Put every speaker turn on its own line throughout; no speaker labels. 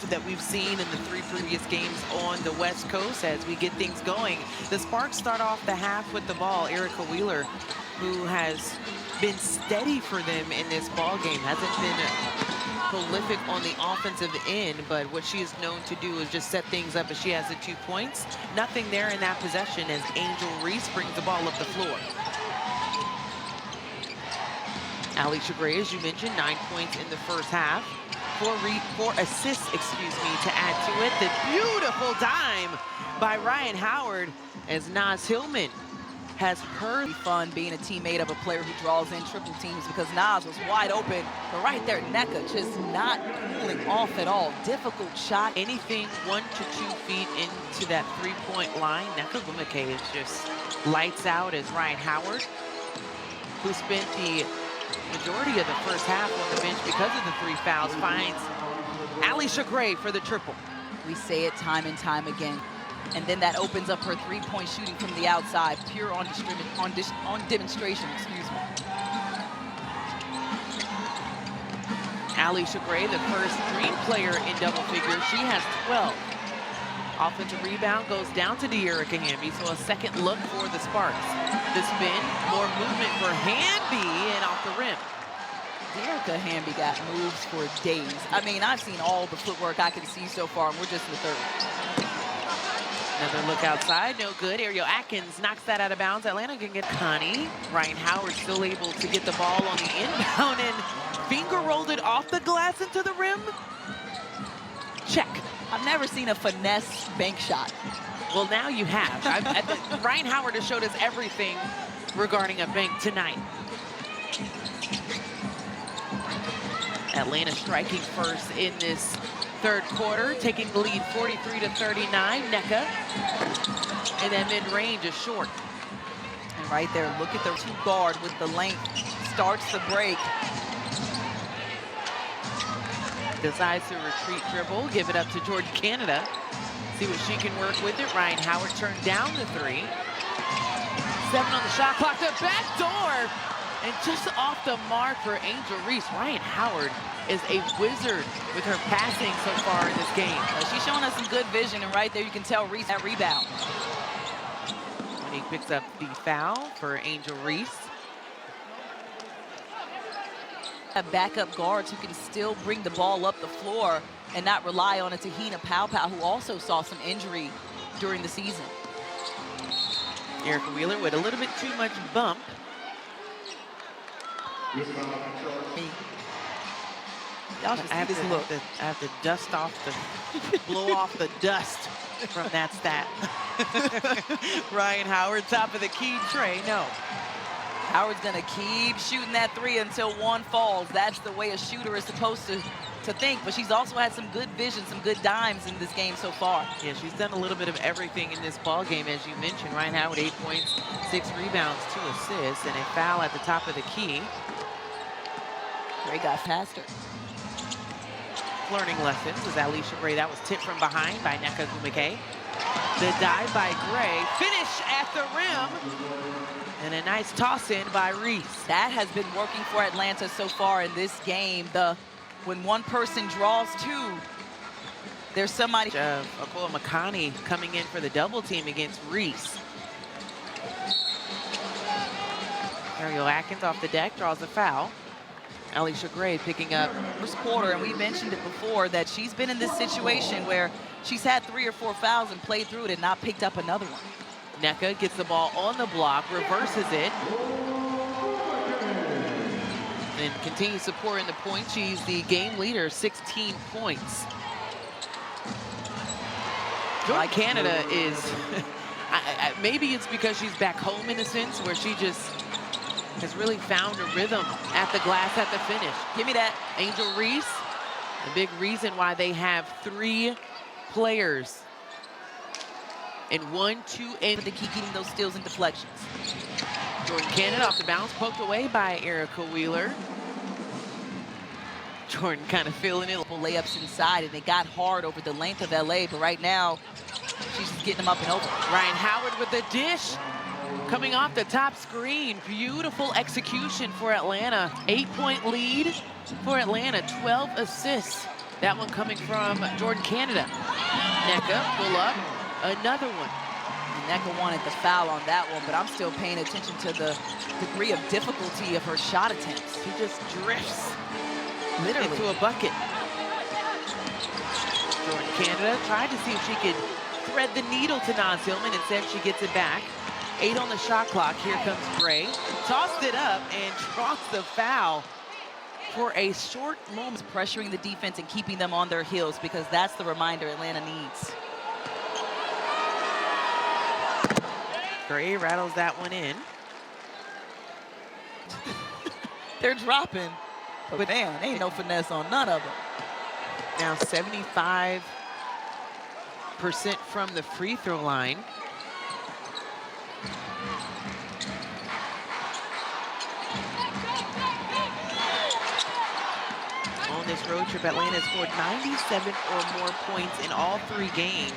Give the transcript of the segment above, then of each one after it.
that we've seen in the 3 previous games on the West Coast as we get things going. The Sparks start off the half with the ball. Erica Wheeler, who has been steady for them in this ball game, hasn't been prolific on the offensive end, but what she is known to do is just set things up as she has the 2 points. Nothing there in that possession as Angel Reese brings the ball up the floor. Alicia Gray, as you mentioned, 9 points in the first half. 4 assists, to add to it. The beautiful dime by Ryan Howard as Naz Hillman has her
fun being a teammate of a player who draws in triple teams, because Naz was wide open, but right there, Nneka just not cooling off at all. Difficult shot.
Anything 1 to 2 feet into that 3-point line. Nneka Gumake is just lights out as Ryan Howard, who spent the majority of the first half on the bench because of the 3 fouls, finds Alicia Gray for the triple.
We say it time and time again. And then that opens up her 3-point shooting from the outside, pure on demonstration,
Alicia Gray, the first Dream player in double figures. She has 12. Offensive rebound goes down to De'Erica Hamby, so a second look for the Sparks. The spin, more movement for Hamby and off the rim.
De'Erica Hamby got moves for days. I mean, I've seen all the footwork I can see so far, and we're just in the third.
Another look outside, no good. Ariel Atkins knocks that out of bounds. Atlanta can get Connie. Ryan Howard still able to get the ball on the inbound and finger rolled it off the glass into the rim. Check.
I've never seen a finesse bank shot.
Well, now you have. Ryan Howard has showed us everything regarding a bank tonight. Atlanta striking first in this third quarter, taking the lead 43-39. Nneka, and then mid-range is short.
And right there, look at the 2 guard with the length. Starts the break.
Decides to retreat dribble, give it up to Jordan Canada. See what she can work with it. Ryan Howard turned down the 3. 7 on the shot clock, the back door. And just off the mark for Angel Reese. Ryan Howard is a wizard with her passing so far in this game.
She's showing us some good vision, and right there you can tell Reese that rebound.
Monique picks up the foul for Angel Reese.
Have backup guards who can still bring the ball up the floor and not rely on a Tahina Paopao, who also saw some injury during the season.
Erica Wheeler with a little bit too much bump.
Y'all should see this look.
I have to dust off blow off the dust from that stat. Ryan Howard, top of the key. Trey, no.
Howard's gonna keep shooting that 3 until 1 falls. That's the way a shooter is supposed to think, but she's also had some good vision, some good dimes in this game so far.
Yeah, she's done a little bit of everything in this ball game, as you mentioned. Ryan Howard, 8 points, 6 rebounds, 2 assists, and a foul at the top of the key.
Gray got faster.
Learning lessons as Alicia Gray. That was tipped from behind by Nneka Gumake. The dive by Gray. Finish at the rim. And a nice toss in by Reese.
That has been working for Atlanta so far in this game. When one person draws 2, there's somebody.
Akola Makani coming in for the double team against Reese. Ariel Atkins off the deck, draws a foul. Alicia Gray picking up
first quarter, and we mentioned it before that she's been in this situation where she's had 3 or 4 fouls and played through it and not picked up another one.
Nneka gets the ball on the block, reverses it, and continues supporting the point. She's the game leader, 16 points. Jordan Canada is, maybe it's because she's back home in a sense where she just has really found a rhythm at the glass at the finish.
Give me that.
Angel Reese, a big reason why they have 3 players in 1, 2, and
they keep getting those steals and deflections.
Jordan Canada off the bounce, poked away by Erica Wheeler. Jordan kind of feeling it.
Layups inside, and they got hard over the length of LA, but right now, she's just getting them up and over.
Ryan Howard with the dish. Coming off the top screen. Beautiful execution for Atlanta. 8-point lead for Atlanta, 12 assists That one coming from Jordan Canada. Nneka, pull up, another one.
Nneka wanted the foul on that one, but I'm still paying attention to the degree of difficulty of her shot attempts.
She just drifts
Literally.
into a bucket. Jordan Canada tried to see if she could thread the needle to Naz Hillman. Instead, she gets it back. 8 on the shot clock. Here comes Gray. Tossed it up and draws the foul for a short moment.
Pressuring the defense and keeping them on their heels, because that's the reminder Atlanta needs.
Gray rattles that one in.
They're dropping, but man, ain't no finesse on none of them.
Now 75% from the free throw line. On this road trip, Atlanta has scored 97 or more points in all 3 games.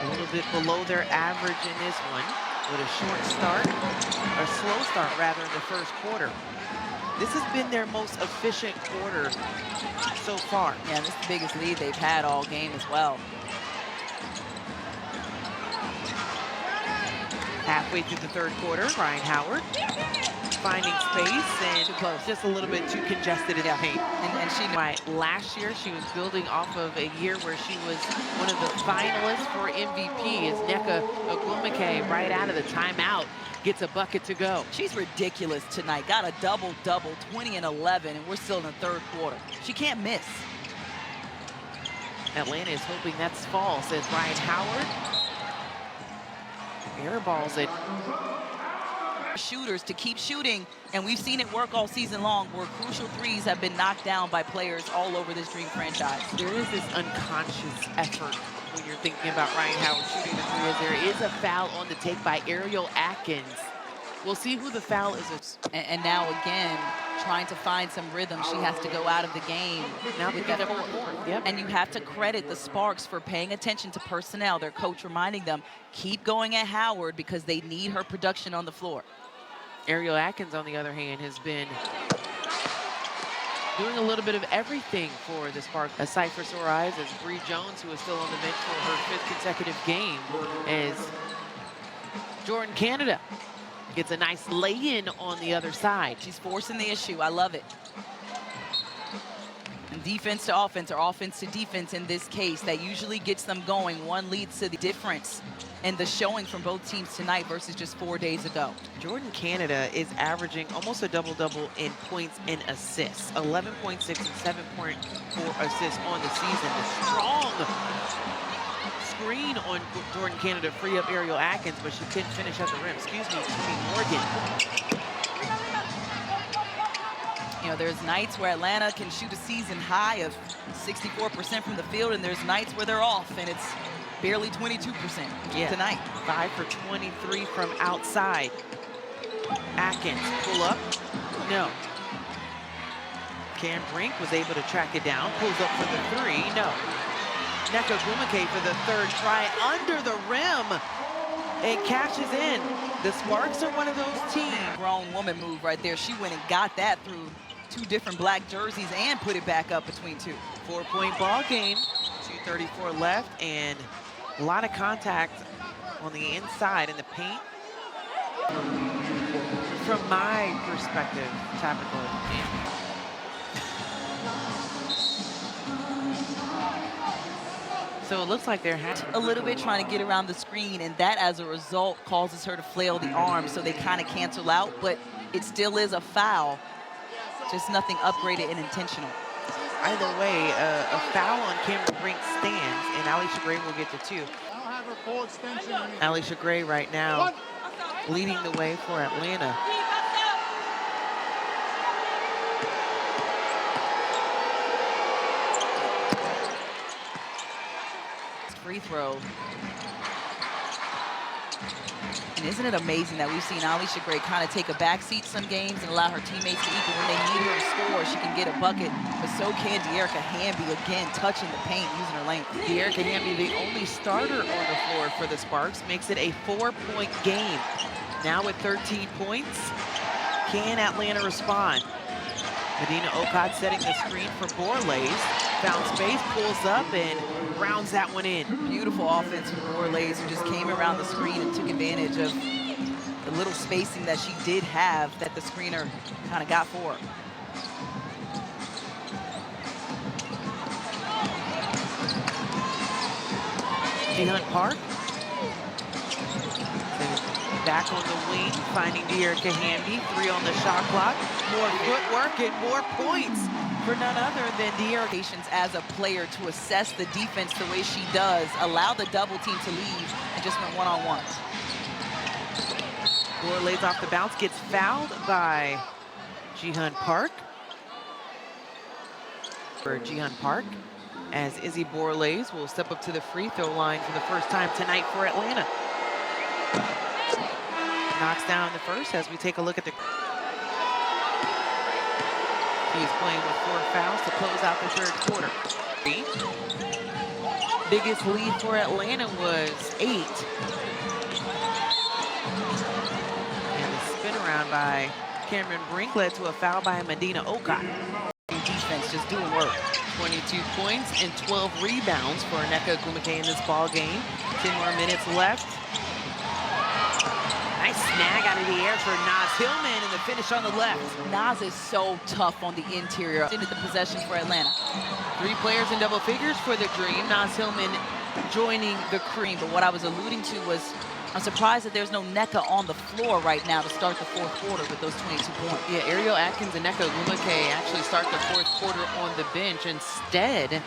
A little bit below their average in this one, with a short start, or slow start rather, in the first quarter. This has been their most efficient quarter so far.
Yeah, this is the biggest lead they've had all game as well.
Halfway through the third quarter, Ryan Howard finding space, and
Too close.
just a little bit too congested in the paint.
And she
Last year, she was building off of a year where she was one of the finalists for MVP, as Nneka Ogwumike, right out of the timeout, gets a bucket to go.
She's ridiculous tonight. Got a double-double, 20 and 11, and we're still in the third quarter. She can't miss.
Atlanta is hoping that's false, as Ryan Howard airballs it.
Shooters to keep shooting, and we've seen it work all season long, where crucial threes have been knocked down by players all over this Dream franchise.
There is this unconscious effort when you're thinking about Ryan Howard shooting the three, as there is a foul on the take by Ariel Atkins. We'll see who the foul is.
And now again, trying to find some rhythm, she has to go out of the game.
Now
with
that
that
fourth. Yep.
And you have to credit the Sparks for paying attention to personnel. Their coach reminding them, keep going at Howard, because they need her production on the floor.
Ariel Atkins, on the other hand, has been doing a little bit of everything for the Sparks. A sight for sore eyes as Bree Jones, who is still on the bench for her 5th consecutive game, as Jordan Canada gets a nice lay-in on the other side.
She's forcing the issue. I love it. And defense to offense, or offense to defense in this case, that usually gets them going. One leads to the difference in the showing from both teams tonight versus just 4 days ago.
Jordan Canada is averaging almost a double-double in points and assists. 11.6 and 7.4 assists on the season. The strong screen on Jordan Canada free up Ariel Atkins, but she couldn't finish at the rim. Excuse me, Morgan.
You know, there's nights where Atlanta can shoot a season high of 64% from the field, and there's nights where they're off, and it's barely 22% tonight.
5 for 23 from outside. Atkins, pull up. No. Cam Brink was able to track it down. Pulls up for the 3. No. Nneka Ogwumike for the 3rd try under the rim. It cashes in. The Sparks are one of those teams.
Grown woman move right there. She went and got that through 2 different black jerseys and put it back up between 2.
4-point ball game. 2:34 left, and a lot of contact on the inside in the paint. From my perspective, Tabitha. So it looks like they're
a little bit trying to get around the screen, and that as a result causes her to flail the arms, so they kind of cancel out, but it still is a foul, just nothing upgraded and intentional.
Either way, a foul on Cameron Brink stands, and Alicia Gray will get to 2. Alicia Gray right now leading the way for Atlanta.
Free throw. And isn't it amazing that we've seen Alicia Gray kind of take a backseat some games and allow her teammates to equal when they need her to score. She can get a bucket, but so can De'Erica Hamby, again touching the paint, using her length.
De'Erica Hamby, the only starter on the floor for the Sparks, makes it a 4-point game. Now with 13 points, can Atlanta respond? Medina Okot setting the screen for Borlays. Found space, pulls up, and rounds that one in.
Beautiful offense from Borlays, who just came around the screen and took advantage of the little spacing that she did have that the screener kind of got for her.
Jihan Park. Back on the wing, finding De'Erica Hamby. 3 on the shot clock. More footwork and more points for none other than De'Erica.
As a player to assess the defense the way she does, allow the double team to leave, and just went one-on-one.
Borlays off the bounce, gets fouled by Jihan Park. For Jihan Park, as Izzy Borlays will step up to the free throw line for the first time tonight for Atlanta. Knocks down the first as we take a look at the... He's playing with 4 fouls to close out the third quarter. Biggest lead for Atlanta was 8. And the spin around by Cameron Brink led to a foul by Medina Okot.
Defense just doing work.
22 points and 12 rebounds for Nneka Ogwumike in this ball game. 10 more minutes left. Nice snag out of the air for Naz Hillman, and the finish on the left.
Naz is so tough on the interior. Into the possession for Atlanta.
3 players in double figures for the Dream. Naz Hillman joining the cream.
But what I was alluding to was, I'm surprised that there's no Nneka on the floor right now to start the fourth quarter with those 22 points.
Yeah, Ariel Atkins and Nneka Ogwumike actually start the fourth quarter on the bench instead.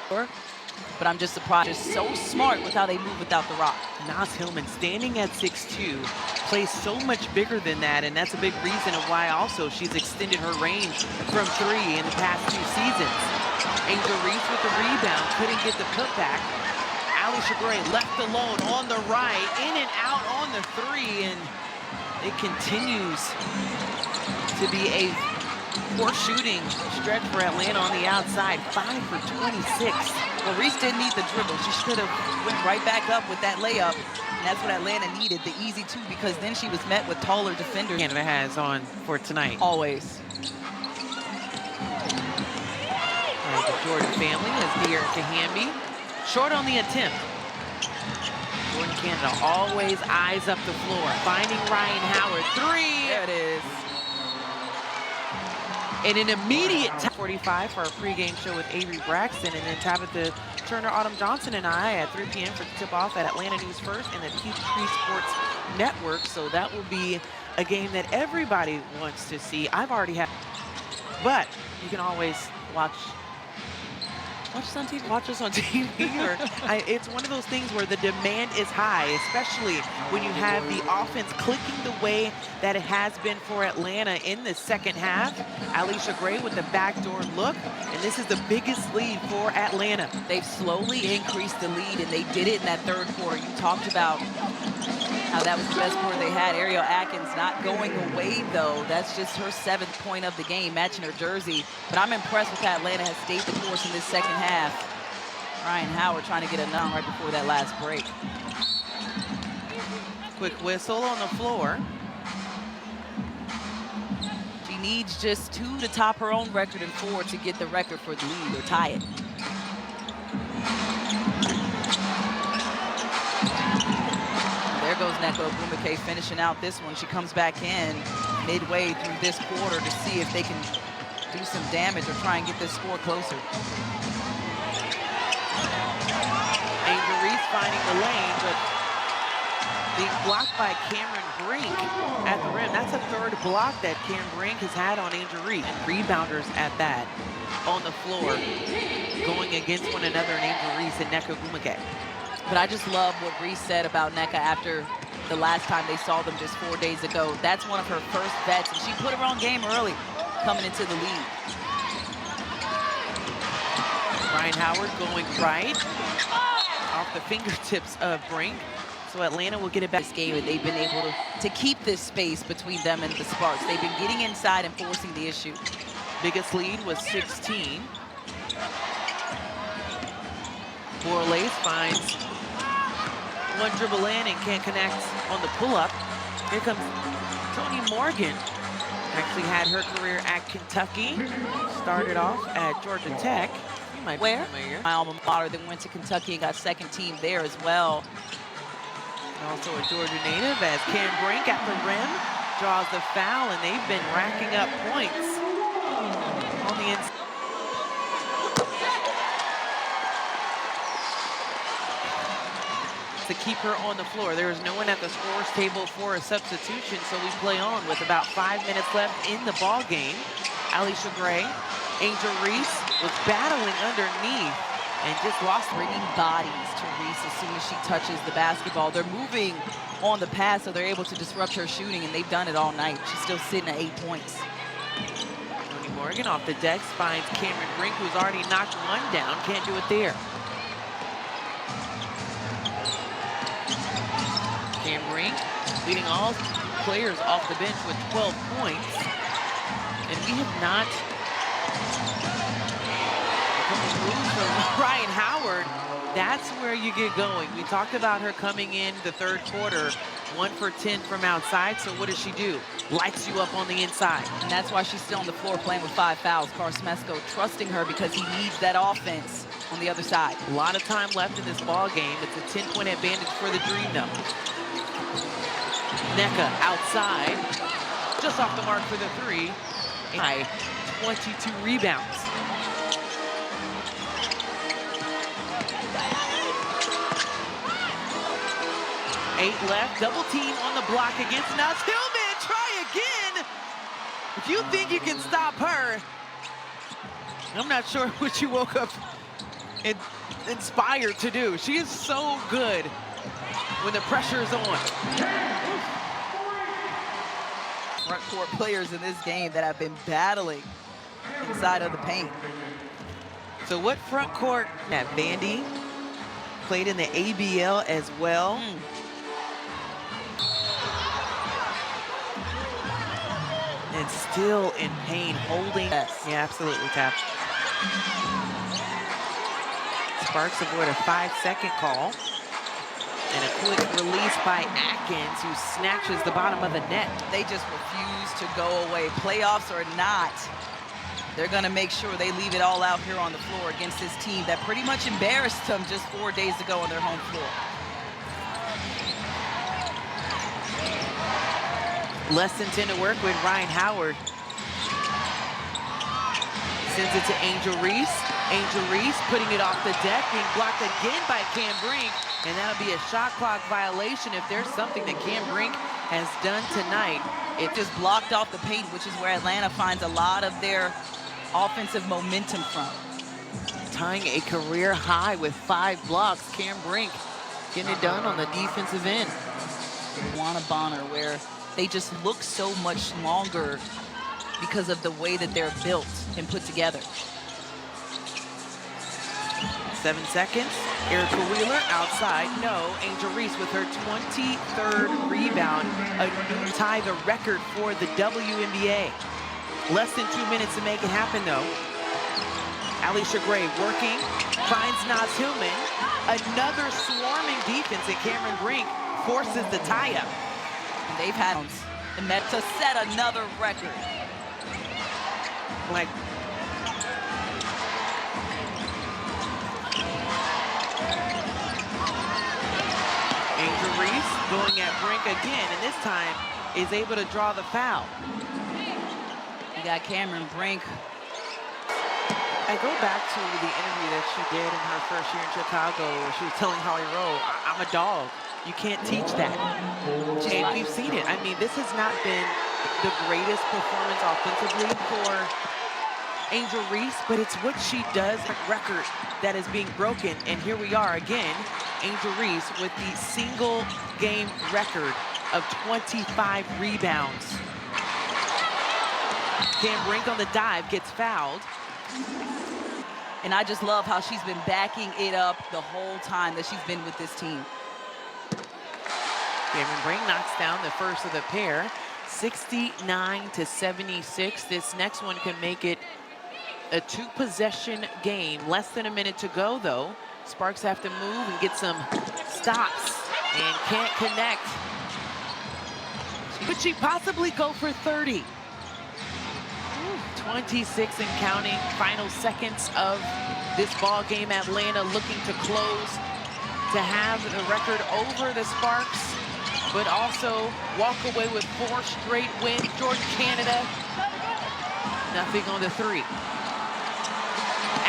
But I'm just surprised. Just so smart with how they move without the rock.
Naz Hillman standing at 6'2", plays so much bigger than that, and that's a big reason of why also she's extended her range from 3 in the past 2 seasons. Angel Reese with the rebound, couldn't get the putback. Alisha Gray left alone on the right, in and out on the 3, and it continues to be a poor shooting stretch for Atlanta on the outside. 5 for 26.
Well, Reese didn't need the dribble. She should have went right back up with that layup, and that's what Atlanta needed, the easy 2, because then she was met with taller defenders.
Canada has on for tonight.
Always.
All right, the Jordan family has De'Erica Hamby. Short on the attempt. Jordan Canada always eyes up the floor. Finding Ryan Howard. 3.
There it is.
And an immediate 45 for our pregame show with Avery Braxton, and then Tabitha Turner, Autumn Johnson, and I at 3 p.m. for the tip-off at Atlanta News First and the Peachtree Sports Network. So that will be a game that everybody wants to see. I've already had, but you can always watch us on TV. Watch us on TV. Or it's one of those things where the demand is high, especially when you have the offense clicking the way that it has been for Atlanta in the second half. Alisha Gray with the backdoor look, and this is the biggest lead for Atlanta.
They've slowly increased the lead, and they did it in that third quarter. You talked about how that was the best quarter they had. Ariel Atkins not going away, though. That's just her 7th point of the game, matching her jersey. But I'm impressed with how Atlanta has stayed the course in this second half. Ryan Howard trying to get a nut right before that last break.
Quick whistle on the floor.
She needs just 2 to top her own record and 4 to get the record for the lead or tie it. There goes Nneka Ogwumike finishing out this one. She comes back in midway through this quarter to see if they can do some damage or try and get this score closer.
Angel Reese finding the lane, but being blocked by Cameron Brink at the rim. That's a 3rd block that Cam Brink has had on Angel Reese. And rebounders at that on the floor going against one another in Angel Reese and Nneka Ogwumike.
But I just love what Reese said about Nneka after the last time they saw them just 4 days ago. That's one of her first bets, and she put her on game early coming into the lead.
Ryan Howard going right off the fingertips of Brink. So Atlanta will get it back.
This game, and they've been able to keep this space between them and the Sparks. They've been getting inside and forcing the issue.
Biggest lead was 16. Borlays finds one dribble in and can't connect on the pull-up. Here comes Toni Morgan Actually had her career at Kentucky. Started off at Georgia Tech. You might be familiar.
My alma mater, then went to Kentucky and got second team there as well.
Also a Georgia native, as Cam Brink at the rim draws the foul, and they've been racking up points on the inside. To keep her on the floor. There is no one at the scorer's table for a substitution, so we play on with about 5 minutes left in the ball game. Alicia Gray, Angel Reese was battling underneath and just lost.
Bringing bodies to Reese as soon as she touches the basketball. They're moving on the pass, so they're able to disrupt her shooting, and they've done it all night. She's still sitting at 8 points.
Toni Morgan off the decks finds Cameron Brink, who's already knocked one down. Can't do it there. Cam Brink leading all players off the bench with 12 points. And we have not from Ryan Howard. That's where you get going. We talked about her coming in the third quarter, 1 for 10 from outside. So what does she do? Lights you up on the inside.
And that's why she's still on the floor playing with 5 fouls. Carcemesco trusting her because he needs that offense on the other side.
A lot of time left in this ball game. It's a 10-point advantage for the Dream, though. Nneka outside, just off the mark for the 3. 22 rebounds. Eight left, double team on the block against Naz Hillman. Try again. If you think you can stop her, I'm not sure what you woke up inspired to do. She is so good when the pressure is on.
Front court players in this game that have been battling inside of the paint.
So what front court? Yeah, Vandy played in the ABL as well. And still in pain, holding.
Yes.
Yeah, absolutely, Tap. Sparks avoid a 5-second call. And a quick release by Atkins, who snatches the bottom of the net.
They just refuse to go away. Playoffs or not, they're going to make sure they leave it all out here on the floor against this team that pretty much embarrassed them just 4 days ago on their home floor.
Less than 10 to work with Ryan Howard. Sends it to Angel Reese. Angel Reese putting it off the deck, being blocked again by Cam Brink. And that'll be a shot clock violation if there's something that Cam Brink has done tonight.
It just blocked off the paint, which is where Atlanta finds a lot of their offensive momentum from.
Tying a career high with 5 blocks. Cam Brink getting it done on the defensive end.
Juana Bonner, where they just look so much longer because of the way that they're built and put together.
7 seconds. Erica Wheeler outside. No. Angel Reese with her 23rd rebound. A new tie the record for the WNBA. Less than 2 minutes to make it happen, though. Alicia Gray working. Finds Naz Hillman. Another swarming defense, and Cameron Brink forces the tie-up.
They've had and met to set another record.
Like, Angel Reese going at Brink again, and this time is able to draw the foul.
You got Cameron Brink.
I go back to the interview that she did in her first year in Chicago, where she was telling Holly Rowe, I'm a dog. You can't teach that. And we've seen it. I mean, this has not been the greatest performance offensively for Angel Reese, but it's what she does, record that is being broken. And here we are again, Angel Reese with the single game record of 25 rebounds. Cam Brink on the dive gets fouled.
And I just love how she's been backing it up the whole time that she's been with this team.
Cameron Brink knocks down the first of the pair, 69-76. This next one can make it a 2-possession game. Less than a minute to go, though. Sparks have to move and get some stops and can't connect. Could she possibly go for 30? 26 and counting. Final seconds of this ball game. Atlanta looking to close, to have the record over the Sparks, but also walk away with 4 straight wins. Jordan Canada, nothing on the 3.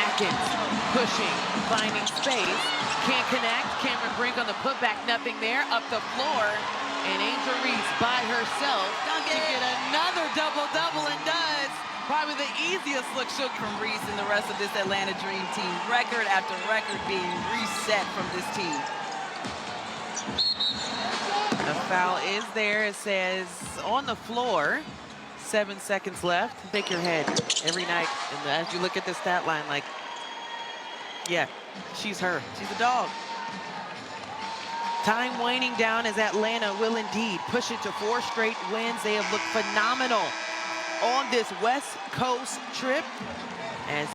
Atkins pushing, finding space, can't connect. Cameron Brink on the putback, nothing there. Up the floor, and Angel Reese by herself to get another double-double, and does. Probably the easiest look she'll
From Reese and the rest of this Atlanta Dream Team. Record after record being reset from this team.
The foul is there. It says on the floor. 7 seconds left. Shake your head every night. And as you look at the stat line, like, yeah, she's her.
She's a dog.
Time waning down as Atlanta will indeed push it to 4 straight wins. They have looked phenomenal on this West Coast trip as